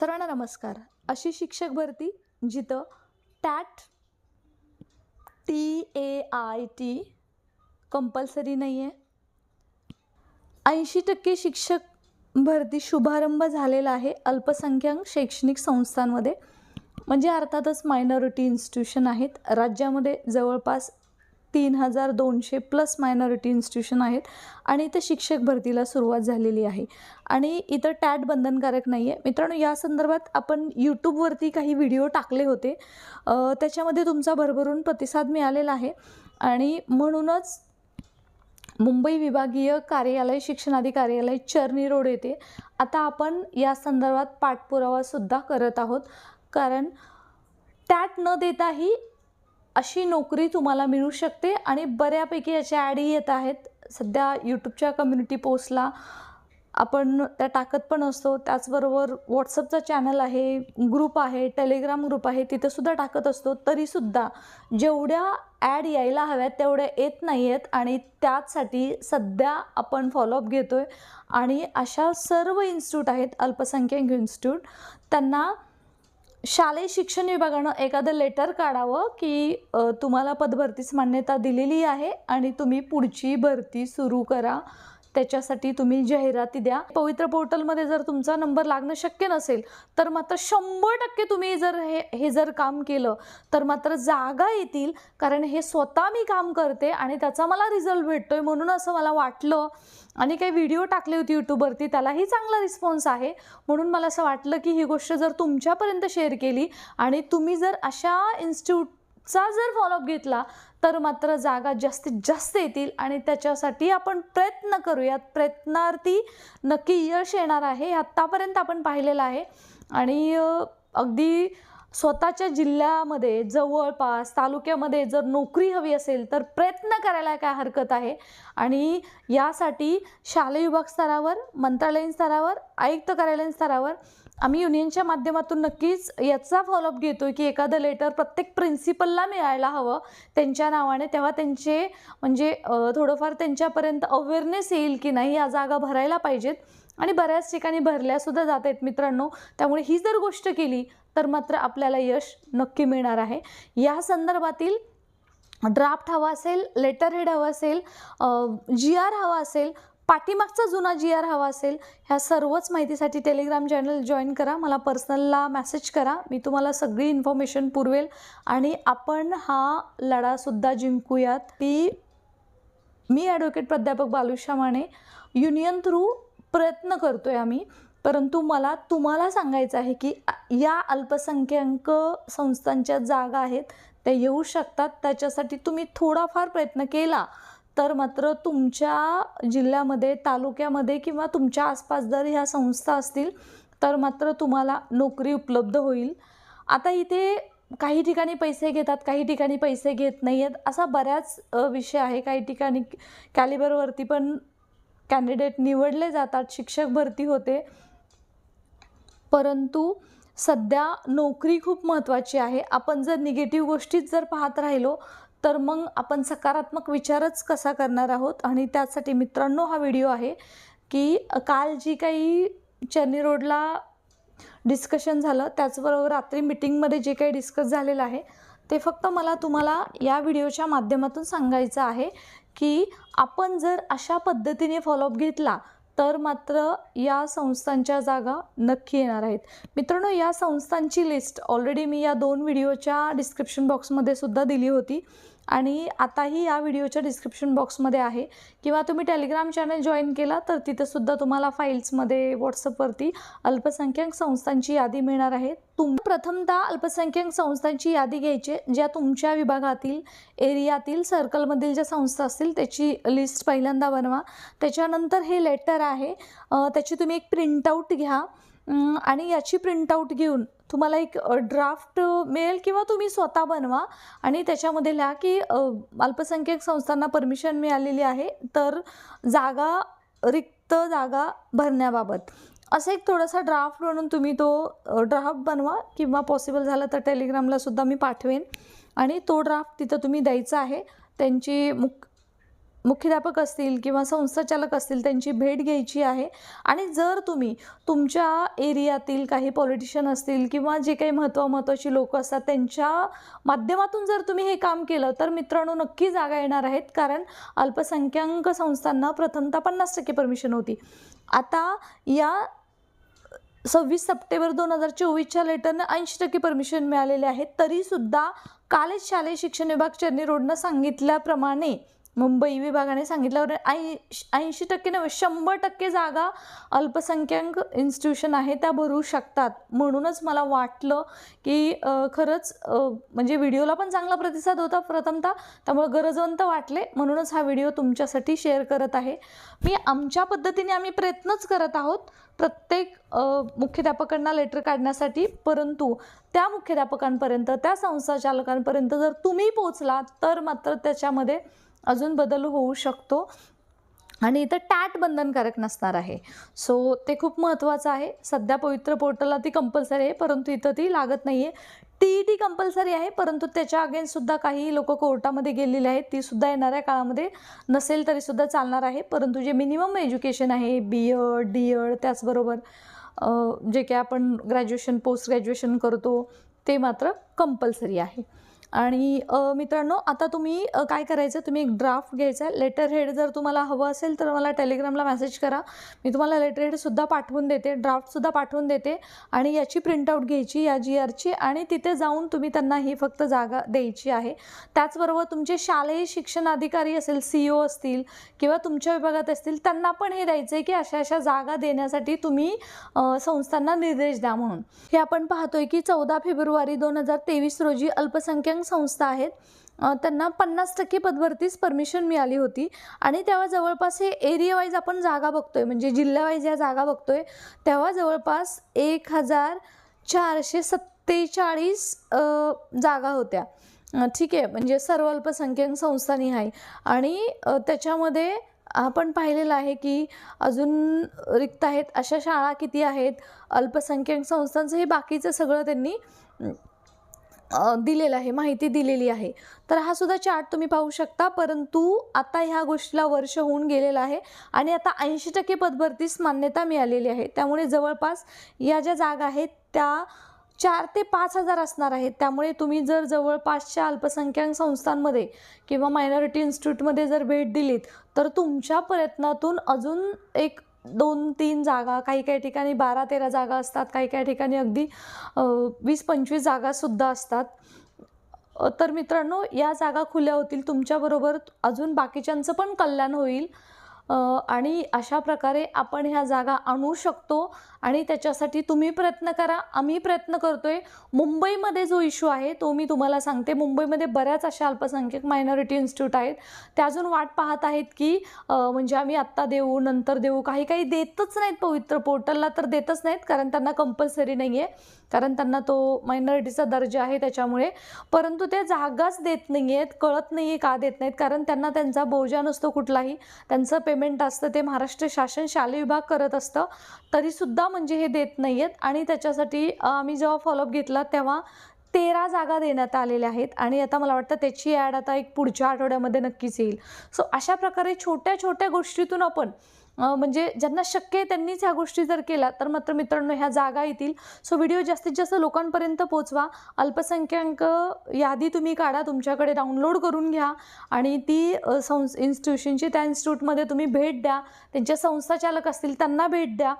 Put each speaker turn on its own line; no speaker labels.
सर्वांना नमस्कार. अशी शिक्षक भरती जिथं टॅट TAIT कंपल्सरी नाही आहे. 80% शिक्षक भरती शुभारंभ झालेला आहे अल्पसंख्याक शैक्षणिक संस्थांमध्ये. म्हणजे अर्थातच मायनॉरिटी इन्स्टिट्यूशन आहेत. राज्यामध्ये जवळपास 3200 प्लस मायनॉरिटी इन्स्टिट्यूशन आहेत आणि इथं शिक्षक भरतीला सुरुवात झालेली आहे आणि इथं टॅट बंधनकारक नाही आहे. मित्रांनो, या संदर्भात आपण यूट्यूबवरती काही व्हिडिओ टाकले होते. त्याच्यामध्ये तुमचा भरभरून प्रतिसाद मिळालेला आहे आणि म्हणूनच मुंबई विभागीय कार्यालय शिक्षणाधिकारी कार्यालय चर्नी रोड येथे आता आपण या संदर्भात पाठपुरावासुद्धा करत आहोत. कारण टॅट न देताही अशी नोकरी तुम्हाला मिळू शकते आणि बऱ्यापैकी याच्या ॲडही येत आहेत. सध्या यूट्यूबच्या कम्युनिटी पोस्टला आपण त्या टाकत पण असतो. त्याचबरोबर व्हॉट्सअपचा चॅनल आहे, ग्रुप आहे, टेलिग्राम ग्रुप आहे, तिथंसुद्धा टाकत असतो. तरीसुद्धा जेवढ्या ॲड यायला हव्यात तेवढ्या येत नाही आहेत आणि त्याचसाठी सध्या आपण फॉलोअप घेतो आहे. आणि अशा सर्व इन्स्टिट्यूट आहेत अल्पसंख्याक इन्स्टिट्यूट, त्यांना शालेय शिक्षण विभागानं एखादं लेटर काढावं की तुम्हाला पदभरतीस मान्यता दिलेली आहे आणि तुम्ही पुढची भरती सुरू करा. त्याच्यासाठी तुम्ही जाहिराती द्या. पवित्र पोर्टलमध्ये जर तुमचा नंबर लागणं शक्य नसेल तर मात्र 100% तुम्ही जर हे जर काम केलं तर मात्र जागा येतील. कारण हे स्वतः मी काम करते आणि त्याचा मला रिझल्ट भेटतोय म्हणून असं मला वाटलं आणि काही व्हिडिओ टाकले होते यूट्यूबवरती, त्यालाही चांगला रिस्पॉन्स आहे. म्हणून मला असं वाटलं की ही गोष्ट जर तुमच्यापर्यंत शेअर केली आणि तुम्ही जर अशा इन्स्टिट्यूटचा जर फॉलोअप घेतला तर मात्र जागा जास्तीत जास्त येतील आणि त्याच्यासाठी आपण प्रयत्न करूयात. प्रयत्नार्थी नक्की यश येणार आहे. हे आत्तापर्यंत आपण पाहिलेलं आहे आणि अगदी स्वतःच्या जिल्ह्यामध्ये जवळपास तालुक्यामध्ये जर नोकरी हवी असेल तर प्रयत्न करायला काय हरकत आहे. आणि यासाठी शालेय विभाग स्तरावर, मंत्रालयीन स्तरावर, आयुक्त कार्यालयीन स्तरावर आम्ही युनियनच्या माध्यमातून नक्कीच याचा फॉलोअप घेतो की एखादं लेटर प्रत्येक प्रिन्सिपलला मिळायला हवं त्यांच्या नावाने. तेव्हा त्यांचे म्हणजे थोडंफार त्यांच्यापर्यंत अवेअरनेस येईल की नाही या जागा भरायला पाहिजेत आणि बऱ्याच ठिकाणी भरल्यासुद्धा जात आहेत मित्रांनो. त्यामुळे ही जर गोष्ट केली तर मात्र आपल्याला यश नक्की मिळणार आहे. या संदर्भातील ड्राफ्ट हवा असेल, लेटर हेड हवा असेल, GR हवा असेल, पाठीमागचा जुना GR हवा असेल, ह्या सर्वच माहितीसाठी टेलिग्राम चॅनल जॉईन करा. मला पर्सनलला मेसेज करा. मी तुम्हाला सगळी इन्फॉर्मेशन पुरवेल आणि आपण हा लढासुद्धा जिंकूयात. मी ॲडव्होकेट प्राध्यापक बालुशा माने युनियन थ्रू प्रयत्न करतोय आम्ही. परंतु मला तुम्हाला सांगायचं आहे की या अल्पसंख्याक संस्थांच्या जागा आहेत त्या येऊ शकतात. त्याच्यासाठी तुम्ही थोडाफार प्रयत्न केला तर मात्र तुमच्या जिल्ह्यामध्ये, तालुक्यामध्ये किंवा तुमच्या आसपास जर ह्या संस्था असतील तर मात्र तुम्हाला नोकरी उपलब्ध होईल. आता इथे काही ठिकाणी पैसे घेतात, काही ठिकाणी पैसे घेत नाही आहेत, असा बऱ्याच विषय आहे. काही ठिकाणी कॅलिबरवरती पण कॅन्डिडेट निवडले जातात, शिक्षक भरती होते. परंतु सध्या नोकरी खूप महत्त्वाची आहे. आपण जर निगेटिव्ह गोष्टीच जर पाहत राहिलो तर मग आपण सकारात्मक विचारच कसा करणार आहोत. आणि त्यासाठी मित्रांनो हा व्हिडिओ आहे की काल जी काही चर्नी रोडला डिस्कशन झालं त्याचबरोबर रात्री मीटिंगमध्ये जे काही डिस्कस झालेलं आहे ते फक्त मला तुम्हाला या व्हिडिओच्या माध्यमातून सांगायचं आहे की आपण जर अशा पद्धतीने फॉलोअप घेतला तर मात्र या संस्थांच्या जागा नक्की येणार आहेत. मित्रांनो, या संस्थांची लिस्ट ऑलरेडी मी या 2 व्हिडिओच्या डिस्क्रिप्शन बॉक्समध्ये सुद्धा दिली होती आणि आताही या व्हिडिओच्या डिस्क्रिप्शन बॉक्समध्ये आहे. किंवा तुम्ही टेलिग्राम चॅनल जॉईन केला तर तिथंसुद्धा तुम्हाला फाईल्समध्ये व्हॉट्सअपवरती अल्पसंख्याक संस्थांची यादी मिळणार आहे. प्रथमतः अल्पसंख्याक संस्थांची यादी घ्यायची ज्या तुमच्या विभागातील, एरियातील, सर्कलमधील ज्या संस्था असतील त्याची लिस्ट पहिल्यांदा बनवा. त्याच्यानंतर हे लेटर आहे त्याची तुम्ही एक प्रिंटआउट घ्या आणि याची प्रिंटआउट घेऊन तुम्हाला एक ड्राफ्ट मिळेल किंवा तुम्ही स्वतः बनवा आणि त्याच्यामध्ये लिहा की अल्पसंख्याक संस्थांना परमिशन मिळालेली आहे तर रिक्त जागा भरण्याबाबत असं एक थोडासा ड्राफ्ट म्हणून तुम्ही तो ड्राफ्ट बनवा. किंवा पॉसिबल झालं तर टेलिग्रामला सुद्धा मी पाठवेन आणि तो ड्राफ्ट तिथं तुम्ही द्यायचा आहे. त्यांची मुख्याध्यापक असतील किंवा संस्थाचालक असतील त्यांची भेट घ्यायची आहे. आणि जर तुम्ही तुमच्या एरियातील काही पॉलिटिशियन असतील किंवा जे काही महत्त्वाची लोकं असतात त्यांच्या माध्यमातून जर तुम्ही हे काम केलं तर मित्रांनो नक्की जागा येणार आहेत. कारण अल्पसंख्याक संस्थांना प्रथमतः 50% परमिशन होती. आता या 26 सप्टेंबर 2024च्या लेटरनं 80% परमिशन मिळालेले आहेत. तरीसुद्धा कालच शालेय शिक्षण विभाग चर्नी रोडनं सांगितल्याप्रमाणे मुंबई विभागाने सांगितल्यावर 80% नव्हे 100% जागा अल्पसंख्याक इन्स्टिट्यूशन आहे त्या भरू शकतात. म्हणूनच मला वाटलं की खरंच म्हणजे व्हिडिओला पण चांगला प्रतिसाद होता प्रथमतः, त्यामुळे गरजवंत वाटले म्हणूनच हा व्हिडिओ तुमच्यासाठी शेअर करत आहे. आमच्या पद्धतीने आम्ही प्रयत्नच करत आहोत प्रत्येक मुख्याध्यापकांना लेटर काढण्यासाठी. परंतु त्या मुख्याध्यापकांपर्यंत त्या संस्थाचालकांपर्यंत जर तुम्ही पोहोचला तर मात्र त्याच्यामध्ये अजून बदल होऊ शकतो. आणि इथं टॅट बंधनकारक नसणार आहे. सो ते खूप महत्त्वाचं आहे. सध्या पवित्र पोर्टलला ती कंपल्सरी आहे परंतु इथं ती लागत नाही आहे. TET कंपल्सरी आहे परंतु त्याच्या अगेन्स्टसुद्धा काही लोक कोर्टामध्ये गेलेले आहेत. तीसुद्धा येणाऱ्या काळामध्ये नसेल तरीसुद्धा चालणार आहे. परंतु जे मिनिमम एज्युकेशन आहे BEd DEd त्याचबरोबर जे काही आपण ग्रॅज्युएशन पोस्ट ग्रॅज्युएशन करतो ते मात्र कंपल्सरी आहे. आणि मित्रांनो आता तुम्ही काय करायचं, तुम्ही एक ड्राफ्ट घ्यायचा आहे. लेटर हेड जर तुम्हाला हवं असेल तर मला टेलिग्रामला मेसेज करा, मी तुम्हाला लेटर हेडसुद्धा पाठवून देते, ड्राफ्टसुद्धा पाठवून देते. आणि याची प्रिंटआउट घ्यायची या GRची आणि तिथे जाऊन तुम्ही त्यांना ही फक्त जागा द्यायची आहे. त्याचबरोबर तुमचे शालेय शिक्षण अधिकारी असेल CO असतील किंवा तुमच्या विभागात असतील त्यांना पण हे द्यायचं आहे की अशा अशा जागा देण्यासाठी तुम्ही संस्थांना निर्देश द्या म्हणून. हे आपण पाहतोय की 14 फेब्रुवारी 2023 रोजी अल्पसंख्याक संस्था आहेत त्यांना 50% पदभरतीस परमिशन मिळाली होती. आणि तेव्हा जवळपास हे एरिया वाईज आपण जागा बघतोय म्हणजे जिल्ह्यावाईज या जागा बघतोय तेव्हा जवळपास 1447 जागा होत्या. ठीक आहे, म्हणजे सर्व अल्पसंख्याक संस्थांनी आहे. आणि त्याच्यामध्ये आपण पाहिलेलं आहे की अजून रिक्त आहेत अशा शाळा किती आहेत, अल्पसंख्याक संस्थांचं हे बाकीचं सगळं त्यांनी दिलेलं आहे, माहिती दिलेली आहे. तर हा सुद्धा चार्ट तुम्ही पाहू शकता. परंतु आता ह्या गोष्टीला वर्ष होऊन गेलेलं आहे आणि आता 80% पदभरतीस मान्यता मिळालेली आहे. त्यामुळे जवळपास या ज्या जागा आहेत त्या 4 ते 5 हजार असणार आहेत. त्यामुळे तुम्ही जर जवळपासच्या अल्पसंख्याक संस्थांमध्ये किंवा मायनॉरिटी इन्स्टिट्यूटमध्ये जर भेट दिलीत तर तुमच्या प्रयत्नातून अजून एक 2-3 जागा, काही काही ठिकाणी 12-13 जागा असतात, काही काही ठिकाणी अगदी 20-25 जागासुद्धा असतात. तर मित्रांनो या जागा खुल्या होतील, तुमच्याबरोबर अजून बाकीच्यांचं पण कल्याण होईल. आणि अशा प्रकारे आपण ह्या जागा आणू शकतो. आणि त्याच्यासाठी तुम्ही प्रयत्न करा, आम्ही प्रयत्न करतोय. मुंबईमध्ये जो इश्यू आहे तो मी तुम्हाला सांगते. मुंबईमध्ये बऱ्याच अशा अल्पसंख्याक मायनॉरिटी इन्स्टिट्यूट आहेत ते अजून वाट पाहत आहेत की म्हणजे आम्ही आत्ता देऊ नंतर देऊ. काही काही देतच नाहीत, पवित्र पोर्टलला तर देतच नाहीत कारण त्यांना कंपल्सरी नाही आहे, कारण त्यांना तो मायनॉरिटीचा दर्जा आहे त्याच्यामुळे. परंतु त्या जागाच देत नाही आहेत. कळत नाही आहे का देत नाहीत, कारण त्यांना त्यांचा बोजा नसतो कुठलाही, त्यांचं पेमेंट असतं ते महाराष्ट्र शासन शालेय विभाग करत असतं, तरीसुद्धा म्हणजे हे देत नाही आहेत. आणि त्याच्यासाठी आम्ही जेव्हा फॉलोअप घेतला तेव्हा 13 जागा देण्यात आलेल्या आहेत. आणि आता मला वाटतं त्याची ॲड आता एक पुढच्या आठवड्यामध्ये नक्कीच येईल. सो अशा प्रकारे छोट्या छोट्या गोष्टीतून आपण म्हणजे ज्यांना शक्य आहे त्यांनीच ह्या गोष्टी जर केल्या तर मात्र मित्रांनो ह्या जागा येतील. सो व्हिडिओ जास्तीत जास्त लोकांपर्यंत पोचवा. अल्पसंख्याक यादी तुम्ही काढा, तुमच्याकडे डाउनलोड करून घ्या आणि ती इन्स्टिट्यूशनची त्या इन्स्टिट्यूटमध्ये तुम्ही भेट द्या, त्यांचे संस्थाचालक असतील त्यांना भेट द्या.